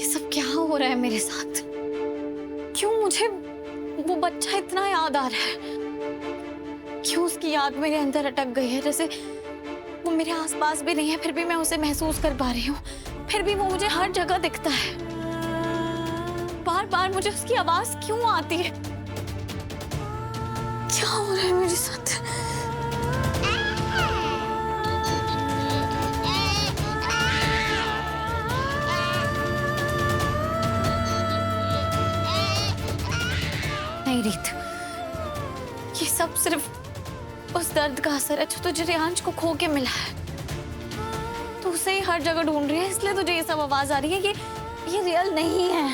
सब क्या हो रहा है मेरे साथ? क्यों मुझे वो बच्चा इतना याद आ रहा है? क्यों उसकी याद मेरे अंदर अटक गई है? जैसे वो मेरे आसपास भी नहीं है, फिर भी मैं उसे महसूस कर पा रही हूँ। फिर भी वो मुझे हर जगह दिखता है। बार बार मुझे उसकी आवाज क्यों आती है? क्या हो रहा है मेरे साथ? नहीं रीत, ये सब सिर्फ उस दर्द का असर है जो तुझे रियांश को खो के मिला है। तू उसे ही हर जगह ढूंढ रही है, इसलिए तुझे ये सब आवाज आ रही है कि ये रियल नहीं है।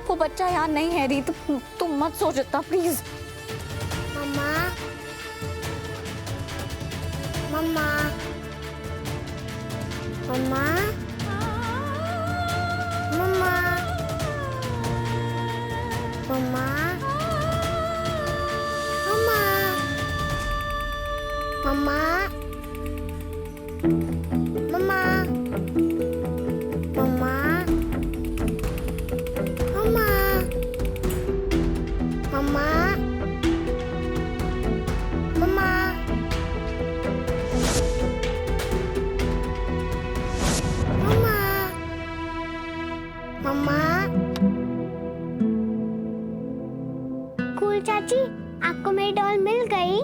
वो बच्चा यहाँ नहीं है रीत, तुम मत सोच इतना please. Mamma, mamma, mamma, mamma, mamma, mamma, mamma, mamma, mamma, mamma, mamma, mamma, mamma. Cool चाची, आपको मेरी डॉल मिल गई?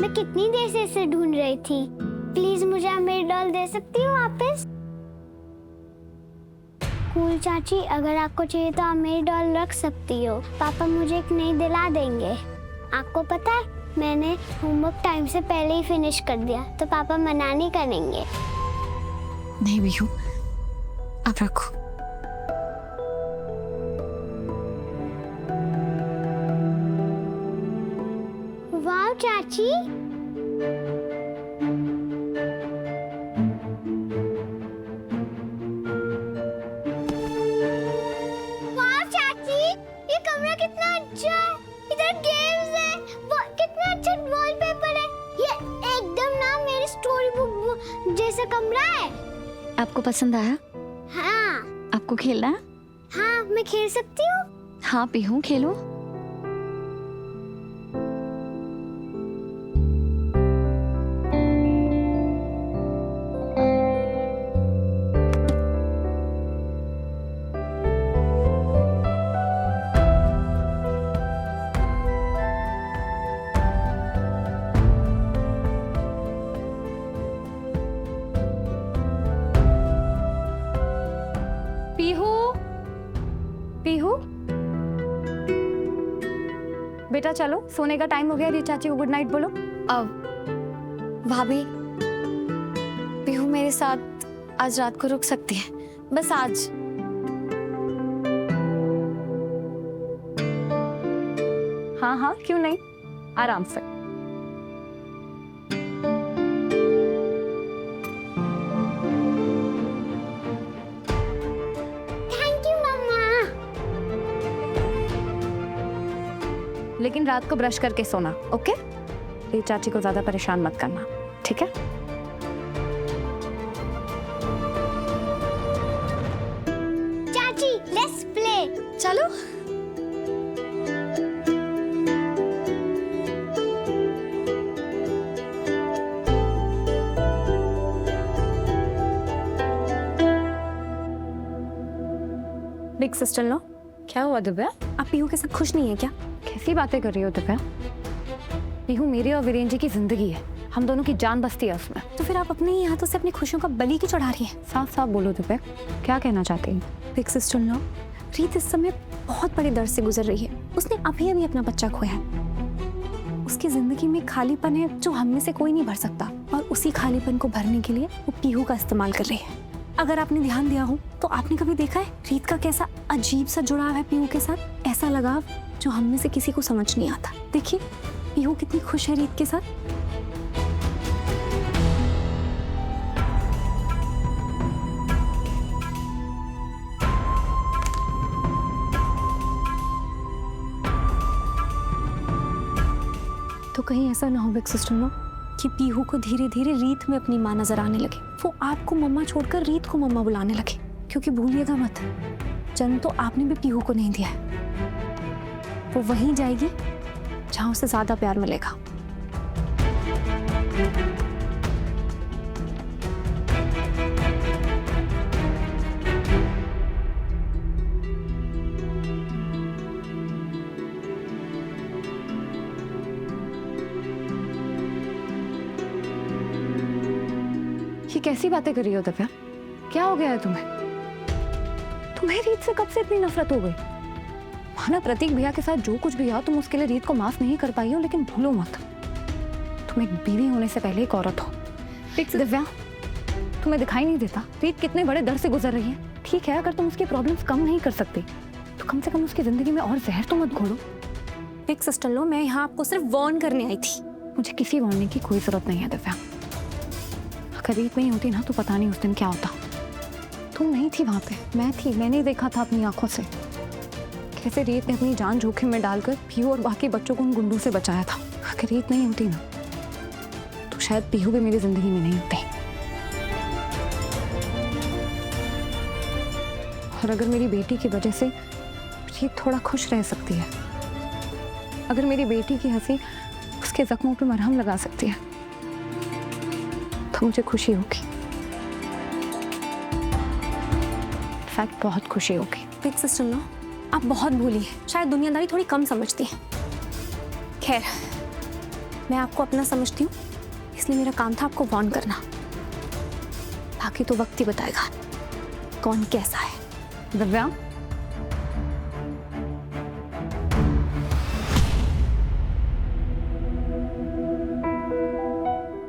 मैं कितनी देर से इसे ढूंढ रही थी। प्लीज मुझे आप मेरी डॉल दे सकती हो वापस? कूल चाची, अगर आपको चाहिए तो आप मेरी डॉल रख सकती हो। पापा मुझे एक नई दिला देंगे। आपको पता है, मैंने होमवर्क टाइम से पहले ही फिनिश कर दिया, तो पापा मना नहीं करेंगे। नहीं बिहू, आप रखो। वाह चाची, वाह चाची, ये कमरा कितना अच्छा है। इधर गेम्स है, वो कितना अच्छा वॉलपेपर है। ये एकदम ना मेरी स्टोरी बुक जैसा कमरा है। आपको पसंद आया? हाँ आपको खेलना है? हाँ, मैं खेल सकती हूँ। हाँ बिहू, खेलो। पीहू, पीहू, बेटा चलो, सोने का टाइम हो गया। रीत चाची को गुड नाइट बोलो। अब भाभी, पीहू मेरे साथ आज रात को रुक सकती है, बस आज। हाँ हाँ, क्यों नहीं, आराम से। थैंक यू मम्मा। लेकिन रात को ब्रश करके सोना, ओके? रीत चाची को ज्यादा परेशान मत करना, ठीक है? चाची, लेट्स प्ले। चलो। बिग सिस्टर लो, क्या हुआ दिव्या? आप पीहू के साथ खुश नहीं है क्या? कैसी बातें कर रही हो दिव्या? पीहू मेरी और वीरेन जी की जिंदगी है, हम दोनों की जान बसती है उसमें। तो फिर आप अपने ही हाथों से अपनी खुशियों का बलि क्यों चढ़ा रही है? साफ साफ बोलो दिव्या, क्या कहना चाहती है? बिग सिस्टर लो, रीत इस समय बहुत बड़े दर्द से गुजर रही है। उसने अभी अभी अपना बच्चा खोया है। उसकी जिंदगी में खालीपन है जो हम में से कोई नहीं भर सकता, और उसी खालीपन को भरने के लिए वो पीहू का इस्तेमाल कर रही है। अगर आपने ध्यान दिया हो तो आपने कभी देखा है रीत का कैसा अजीब सा जुड़ाव है पीहू के साथ? ऐसा लगाव जो हम में से किसी को समझ नहीं आता। देखिए पीहू कितनी खुश है रीत के साथ। तो कहीं ऐसा ना हो बिग सिस्टर नो कि पीहू को धीरे धीरे रीत में अपनी माँ नजर आने लगे, वो आपको मम्मा छोड़कर रीत को मम्मा बुलाने लगे, क्योंकि भूलिएगा मत, जन्म तो आपने भी पीहू को नहीं दिया है। वो वहीं जाएगी जहां उसे ज्यादा प्यार मिलेगा। ये कैसी बातें कर रही हो दिव्या? क्या हो गया है तुम्हें? तुम्हें रीत से कब से इतनी नफरत हो गई? माना प्रतीक भैया के साथ जो कुछ भी हुआ, तुम उसके लिए रीत को माफ नहीं कर पाई हो, लेकिन भूलो मत, तुम एक बीवी होने से पहले एक औरत हो। दिव्या, तुम्हें दिखाई नहीं देता रीत कितने बड़े दर्द से गुजर रही है? ठीक है, अगर तुम उसकी प्रॉब्लम्स कम नहीं कर सकती तो कम से कम उसकी जिंदगी में और जहर तो मत घोलो। एक सिस्टर लो, मैं यहाँ आपको सिर्फ वार्न करने आई थी। मुझे किसी वार्निंग की कोई जरूरत नहीं है दिव्या। अगर रीत नहीं होती ना तो पता नहीं उस दिन क्या होता। तुम नहीं थी वहां पे, मैं थी। मैंने देखा था अपनी आंखों से कैसे रीत ने अपनी जान जोखिम में डालकर पीहू और बाकी बच्चों को उन गुंडों से बचाया था। अगर रीत नहीं होती ना तो शायद पीहू भी मेरी जिंदगी में नहीं होती। और अगर मेरी बेटी की वजह से रीत थोड़ा खुश रह सकती है, अगर मेरी बेटी की हंसी उसके जख्मों पे मरहम लगा सकती है, तो मुझे खुशी होगी। इनफैक्ट बहुत खुशी होगी। बिग सिस्टर लो, आप बहुत भूली हैं, शायद दुनियादारी थोड़ी कम समझती है। खैर, मैं आपको अपना समझती हूँ, इसलिए मेरा काम था आपको वार्न करना। बाकी तो वक्त ही बताएगा कौन कैसा है। दिव्या,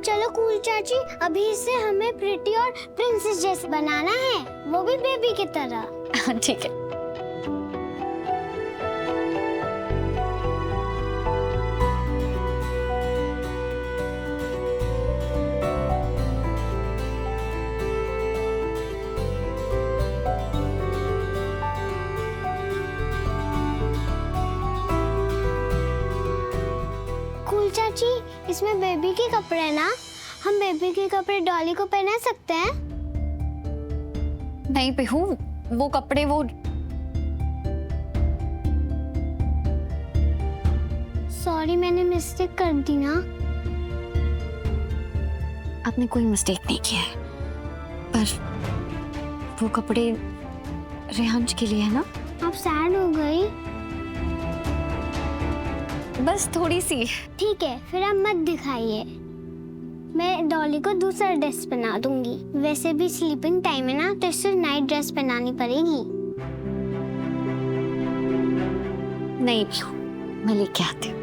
चलो कूल चाची, अभी से हमें प्रिटी और प्रिंसेस जैसे बनाना है, वो भी बेबी की तरह। ठीक है। कूल चाची, इसमें बेबी के कपड़े हैं ना? हम बेबी के कपड़े डॉली को पहना सकते हैं? नहीं पीहू, वो कपड़े वो सॉरी, मैंने मिस्टेक कर दी ना। आपने कोई मिस्टेक नहीं किया है, पर वो कपड़े रेहांश के लिए है ना? आप सैड हो गई? बस थोड़ी सी। ठीक है, फिर आप मत दिखाइए। मैं डॉली को दूसरा ड्रेस पहना दूंगी। वैसे भी स्लीपिंग टाइम है ना, तो इसे नाइट ड्रेस पहनानी पड़ेगी। नहीं पीहू, मैं लेके आती हूँ।